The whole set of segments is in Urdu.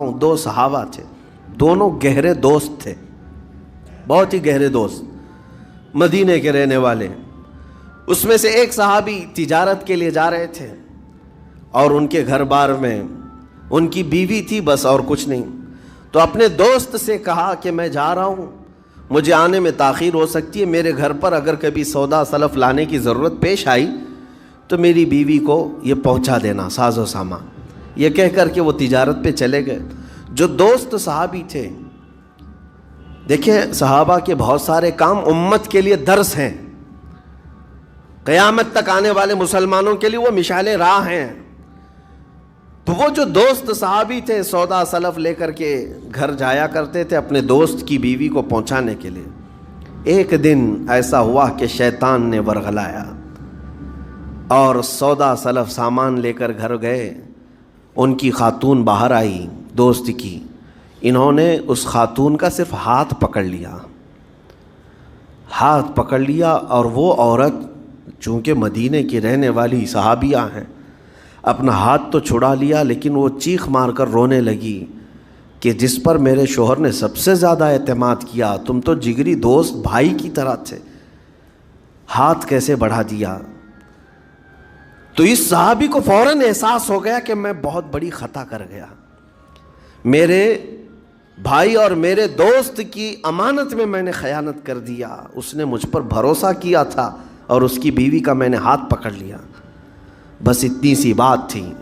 دو صحابہ تھے، دونوں گہرے دوست تھے، بہت ہی گہرے دوست، مدینے کے رہنے والے۔ اس میں سے ایک صحابی تجارت کے لیے جا رہے تھے اور ان کے گھر بار میں ان کی بیوی تھی بس، اور کچھ نہیں۔ تو اپنے دوست سے کہا کہ میں جا رہا ہوں، مجھے آنے میں تاخیر ہو سکتی ہے، میرے گھر پر اگر کبھی سودا سلف لانے کی ضرورت پیش آئی تو میری بیوی کو یہ پہنچا دینا، ساز و سامان۔ یہ کہہ کر کے وہ تجارت پہ چلے گئے۔ جو دوست صحابی تھے، دیکھیں صحابہ کے بہت سارے کام امت کے لیے درس ہیں، قیامت تک آنے والے مسلمانوں کے لیے وہ مشعل راہ ہیں۔ تو وہ جو دوست صحابی تھے سودا سلف لے کر کے گھر جایا کرتے تھے اپنے دوست کی بیوی کو پہنچانے کے لیے۔ ایک دن ایسا ہوا کہ شیطان نے ورغلایا اور سودا سلف سامان لے کر گھر گئے۔ ان کی خاتون باہر آئی دوست کی، انہوں نے اس خاتون کا صرف ہاتھ پکڑ لیا اور وہ عورت چونکہ مدینے کی رہنے والی صحابیہ ہیں، اپنا ہاتھ تو چھڑا لیا لیکن وہ چیخ مار کر رونے لگی کہ جس پر میرے شوہر نے سب سے زیادہ اعتماد کیا، تم تو جگری دوست بھائی کی طرح تھے، ہاتھ کیسے بڑھا دیا؟ تو اس صحابی کو فوراً احساس ہو گیا کہ میں بہت بڑی خطا کر گیا، میرے بھائی اور میرے دوست کی امانت میں نے خیانت کر دیا، اس نے مجھ پر بھروسہ کیا تھا اور اس کی بیوی کا میں نے ہاتھ پکڑ لیا۔ بس اتنی سی بات تھی،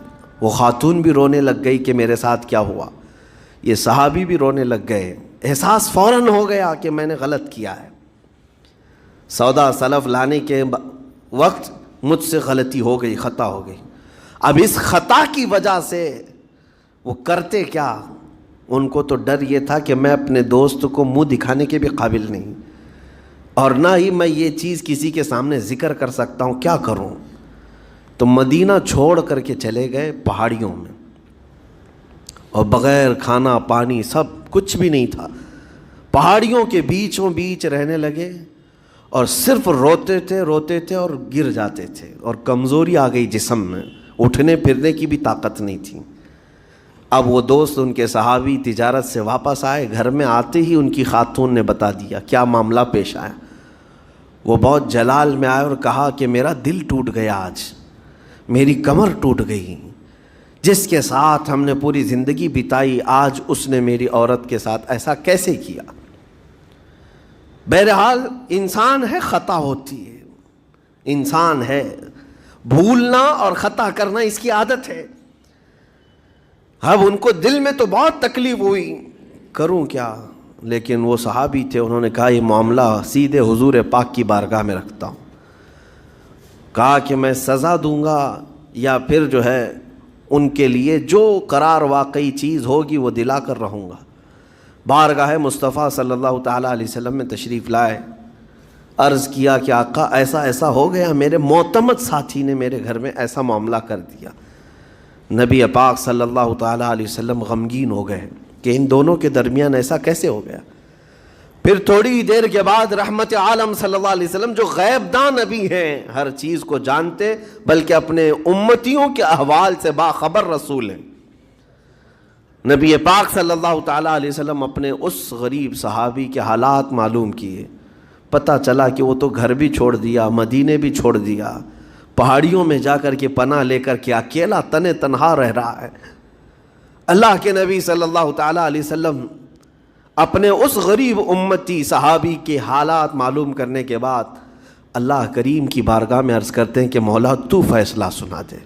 وہ خاتون بھی رونے لگ گئی کہ میرے ساتھ کیا ہوا، یہ صحابی بھی رونے لگ گئے، احساس فوراً ہو گیا کہ میں نے غلط کیا ہے، سودا سلف لانے کے وقت مجھ سے غلطی ہو گئی، خطا ہو گئی۔ اب اس خطا کی وجہ سے وہ کرتے کیا؟ ان کو تو ڈر یہ تھا کہ میں اپنے دوست کو منہ دکھانے کے بھی قابل نہیں، اور نہ ہی میں یہ چیز کسی کے سامنے ذکر کر سکتا ہوں، کیا کروں؟ تو مدینہ چھوڑ کر کے چلے گئے پہاڑیوں میں، اور بغیر کھانا پانی سب کچھ بھی نہیں تھا، پہاڑیوں کے بیچوں بیچ رہنے لگے اور صرف روتے تھے اور گر جاتے تھے، اور کمزوری آ گئی جسم میں، اٹھنے پھرنے کی بھی طاقت نہیں تھی۔ اب وہ دوست ان کے صحابی تجارت سے واپس آئے، گھر میں آتے ہی ان کی خاتون نے بتا دیا کیا معاملہ پیش آیا۔ وہ بہت جلال میں آئے اور کہا کہ میرا دل ٹوٹ گیا، آج میری کمر ٹوٹ گئی، جس کے ساتھ ہم نے پوری زندگی بتائی آج اس نے میری عورت کے ساتھ ایسا کیسے کیا؟ بہرحال انسان ہے، خطا ہوتی ہے، انسان ہے، بھولنا اور خطا کرنا اس کی عادت ہے۔ اب ان کو دل میں تو بہت تکلیف ہوئی، کروں کیا؟ لیکن وہ صحابی تھے، انہوں نے کہا یہ معاملہ سیدھے حضور پاک کی بارگاہ میں رکھتا ہوں، کہا کہ میں سزا دوں گا یا پھر جو ہے ان کے لیے جو قرار واقعی چیز ہوگی وہ دلا کر رہوں گا۔ بارگاہ مصطفیٰ صلی اللہ تعالیٰ علیہ وسلم میں تشریف لائے، عرض کیا کہ آقا ایسا ایسا ہو گیا، میرے معتمد ساتھی نے میرے گھر میں ایسا معاملہ کر دیا۔ نبی پاک صلی اللہ تعالیٰ علیہ وسلم غمگین ہو گئے کہ ان دونوں کے درمیان ایسا کیسے ہو گیا۔ پھر تھوڑی دیر کے بعد رحمت عالم صلی اللہ علیہ وسلم جو غیب داں نبی ہیں، ہر چیز کو جانتے بلکہ اپنے امتیوں کے احوال سے باخبر رسول ہیں، نبی پاک صلی اللہ تعالیٰ علیہ وسلم اپنے اس غریب صحابی کے حالات معلوم کیے، پتہ چلا کہ وہ تو گھر بھی چھوڑ دیا، مدینے بھی چھوڑ دیا، پہاڑیوں میں جا کر کے پناہ لے کر کے اکیلا تنہا رہ رہا ہے۔ اللہ کے نبی صلی اللہ تعالیٰ علیہ وسلم اپنے اس غریب امتی صحابی کے حالات معلوم کرنے کے بعد اللہ کریم کی بارگاہ میں عرض کرتے ہیں کہ مولا تو فیصلہ سنا دے۔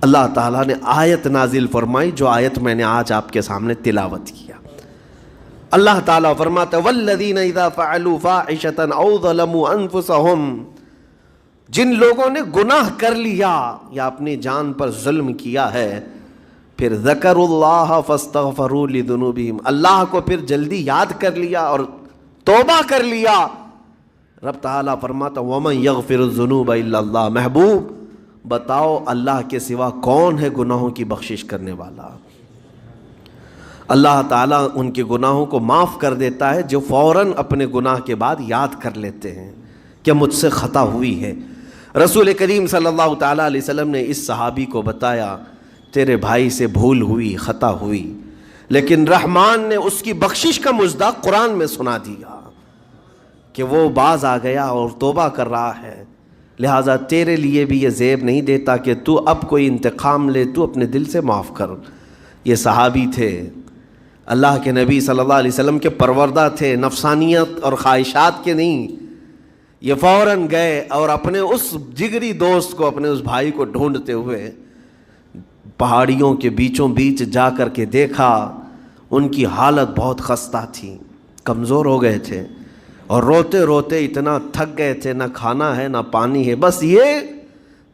اللہ تعالیٰ نے آیت نازل فرمائی، جو آیت میں نے آج آپ کے سامنے تلاوت کیا۔ اللہ تعالیٰ فرماتا ہے والذین اذا فعلوا فاحشۃ او ظلموا انفسهم، جن لوگوں نے گناہ کر لیا یا اپنی جان پر ظلم کیا ہے، پھر ذکر اللہ فاستغفروا لذنوبہم، اللہ کو پھر جلدی یاد کر لیا اور توبہ کر لیا، رب تعالیٰ فرماتا ومن یغفر الذنوب الا اللہ، محبوب بتاؤ اللہ کے سوا کون ہے گناہوں کی بخشش کرنے والا؟ اللہ تعالیٰ ان کے گناہوں کو معاف کر دیتا ہے جو فوراً اپنے گناہ کے بعد یاد کر لیتے ہیں کہ مجھ سے خطا ہوئی ہے۔ رسول کریم صلی اللہ تعالیٰ علیہ وسلم نے اس صحابی کو بتایا تیرے بھائی سے بھول ہوئی، خطا ہوئی، لیکن رحمان نے اس کی بخشش کا مصداق قرآن میں سنا دیا کہ وہ باز آ گیا اور توبہ کر رہا ہے، لہٰذا تیرے لیے بھی یہ زیب نہیں دیتا کہ تو اب کوئی انتقام لے، تو اپنے دل سے معاف کر۔ یہ صحابی تھے، اللہ کے نبی صلی اللہ علیہ وسلم کے پروردہ تھے، نفسانیت اور خواہشات کے نہیں۔ یہ فوراً گئے اور اپنے اس جگری دوست کو، اپنے اس بھائی کو ڈھونڈتے ہوئے پہاڑیوں کے بیچوں بیچ جا کر کے دیکھا۔ ان کی حالت بہت خستہ تھی، کمزور ہو گئے تھے، اور روتے روتے اتنا تھک گئے تھے، نہ کھانا ہے نہ پانی ہے، بس یہ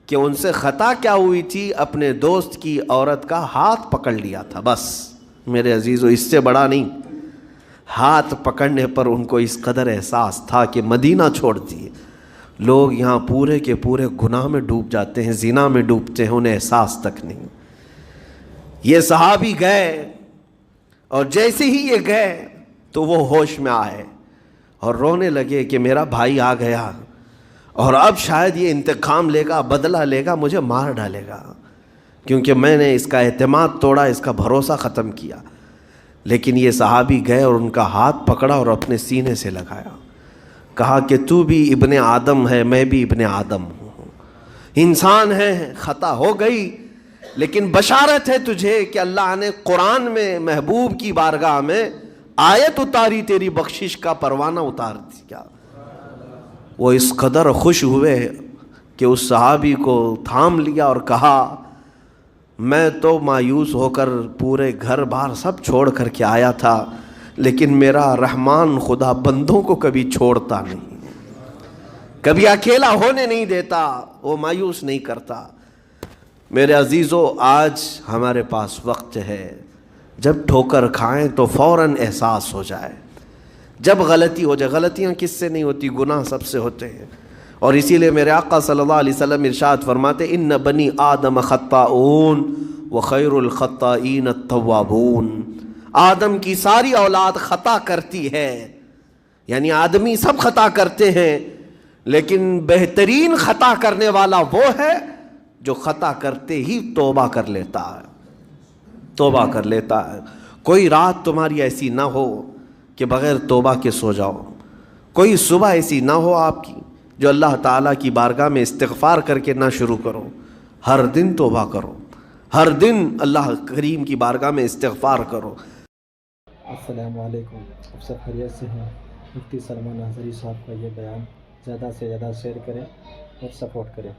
کہ ان سے خطا کیا ہوئی تھی، اپنے دوست کی عورت کا ہاتھ پکڑ لیا تھا، بس میرے عزیزو اس سے بڑا نہیں۔ ہاتھ پکڑنے پر ان کو اس قدر احساس تھا کہ مدینہ چھوڑ دیے۔ لوگ یہاں پورے کے پورے گناہ میں ڈوب جاتے ہیں، زنا میں ڈوبتے ہیں، انہیں احساس تک نہیں۔ یہ صحابی گئے، اور جیسے ہی یہ گئے تو وہ ہوش میں آئے اور رونے لگے کہ میرا بھائی آ گیا، اور اب شاید یہ انتقام لے گا، بدلہ لے گا، مجھے مار ڈالے گا، کیونکہ میں نے اس کا اعتماد توڑا، اس کا بھروسہ ختم کیا۔ لیکن یہ صحابی گئے اور ان کا ہاتھ پکڑا اور اپنے سینے سے لگایا، کہا کہ تو بھی ابن آدم ہے، میں بھی ابن آدم ہوں، انسان ہے، خطا ہو گئی، لیکن بشارت ہے تجھے کہ اللہ نے قرآن میں محبوب کی بارگاہ میں آیت اتاری، تیری بخشش کا پروانہ اتار دیا۔ وہ اس قدر خوش ہوئے کہ اس صحابی کو تھام لیا اور کہا میں تو مایوس ہو کر پورے گھر بار سب چھوڑ کر کے آیا تھا، لیکن میرا رحمان خدا بندوں کو کبھی چھوڑتا نہیں، کبھی اکیلا ہونے نہیں دیتا، وہ مایوس نہیں کرتا۔ میرے عزیزو، آج ہمارے پاس وقت ہے، جب ٹھوکر کھائیں تو فوراً احساس ہو جائے، جب غلطی ہو جائے۔ غلطیاں کس سے نہیں ہوتی؟ گناہ سب سے ہوتے ہیں، اور اسی لیے میرے آقا صلی اللہ علیہ وسلم ارشاد فرماتے ان بنی آدم خطاؤون وخیر الخطائین التوابون۔ آدم کی ساری اولاد خطا کرتی ہے، یعنی آدمی سب خطا کرتے ہیں، لیکن بہترین خطا کرنے والا وہ ہے جو خطا کرتے ہی توبہ کر لیتا ہے، توبہ کر لیتا ہے۔ کوئی رات تمہاری ایسی نہ ہو کہ بغیر توبہ کے سو جاؤ، کوئی صبح ایسی نہ ہو آپ کی جو اللہ تعالیٰ کی بارگاہ میں استغفار کر کے نہ شروع کرو۔ ہر دن توبہ کرو، ہر دن اللہ کریم کی بارگاہ میں استغفار کرو۔ السلام علیکم، آپ سب خیریت سے ہیں؟ مفتی سلمان اظہری صاحب کا یہ بیان زیادہ سے زیادہ شیئر کریں اور سپورٹ کریں۔